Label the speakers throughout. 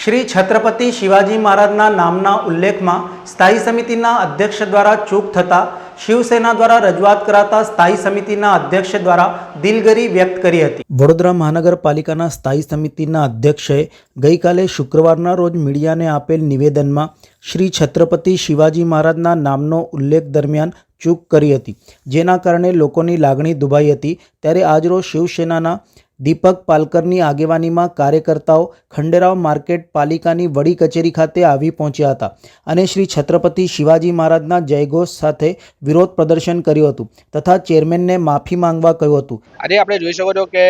Speaker 1: શ્રી છત્રપતિ શિવાજી મહારાજના નામના ઉલ્લેખમાં સ્થાયી સમિતિના અધ્યક્ષ દ્વારા ચૂક થતા શિવસેના દ્વારા રજૂઆત કરાતા સ્થાયી સમિતિના અધ્યક્ષ દ્વારા દિલગીરી વ્યક્ત કરી હતી। વડોદરા મહાનગરપાલિકાના સ્થાયી સમિતિના અધ્યક્ષે ગઈકાલે શુક્રવારના રોજ મીડિયાને આપેલ નિવેદનમાં શ્રી છત્રપતિ શિવાજી મહારાજના નામનો ઉલ્લેખ દરમિયાન ચૂક કરી હતી, જેના કારણે લોકોની લાગણી દુભાઈ હતી। ત્યારે આજરોજ શિવસેનાના દીપક પાલકરની આગેવાનીમાં કાર્યકર્તાઓ ખંડેરાવ માર્કેટ પાલિકાની વડી કચેરી ખાતે આવી પહોંચ્યા હતા અને શ્રી છત્રપતિ શિવાજી મહારાજના જયઘોષ સાથે વિરોધ પ્રદર્શન કર્યું હતું તથા ચેરમેનને માફી માંગવા કહ્યું હતું।
Speaker 2: આજે આપણે જોઈ શકો છો કે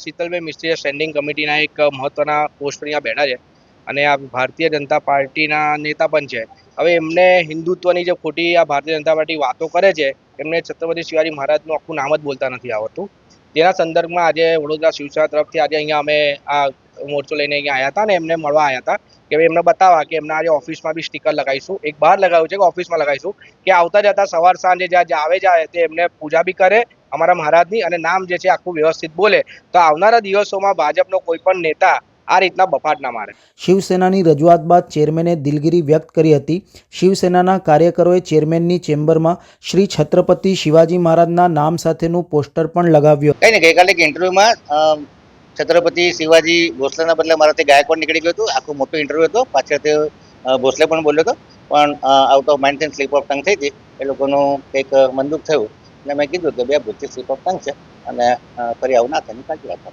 Speaker 2: શીતલભાઈ મિસ્ત્રી સ્ટેન્ડિંગ કમિટીના એક મહત્વના પોસ્ટ અહીંયા બેઠા છે અને આ ભારતીય જનતા પાર્ટીના નેતા પણ છે। હવે એમને હિન્દુત્વની જે ખોટી આ ભારતીય જનતા પાર્ટી વાતો કરે છે, એમને છત્રપતિ શિવાજી મહારાજનું આખું નામ જ બોલતા નથી આવડતું। તેના સંદર્ભમાં આજે વડોદરા શિવસેના તરફથી આજે અહીંયા અમે આ મોરચો લઈને અહીંયા આવ્યા હતા અને એમને મળવા આવ્યા હતા કે ભાઈ એમને બતાવવા કે એમના આજે ઓફિસમાં બી સ્ટીકર લગાવીશું, એક બહાર લગાવ્યું છે કે ઓફિસમાં લગાવીશું કે આવતા જતા સવાર સાંજે જ્યાં આવે જાય તે એમને પૂજા બી કરે અમારા મહારાજની અને નામ જે છે આખું વ્યવસ્થિત બોલે, તો આવનારા દિવસોમાં ભાજપનો કોઈ પણ નેતા આ રીતના બફાટ ના મારે।
Speaker 1: શિવસેનાની રજૂઆત બાદ ચેરમેને દિલગીરી વ્યક્ત કરી હતી। શિવસેનાના કાર્યકરોએ ચેરમેનની ચેમ્બરમાં શ્રી છત્રપતિ શિવાજી મહારાજના નામ સાથેનું પોસ્ટર પણ લગાવ્યું।
Speaker 3: કઈ ને ગઈકાલે એક ઇન્ટરવ્યુમાં છત્રપતિ શિવાજી ભોસલેના બદલે મારાથી ગાયકવાડ નીકળી ગયો હતો। આખો મોટો ઇન્ટરવ્યુ હતો, પાછળથી ભોસલે પણ બોલ્યો હતો, પણ આઉટ ઓફ માઇન્ડ થી સ્લીપ ઓફ ટંગ થઈ હતી। એ લોકોનું કંઈક મનદુખ થયું અને મેં કીધું કે બે ભૂલથી સ્લીપ ઓફ ટંગ છે અને ફરી આવું ના થાય કાળજી રાખવા।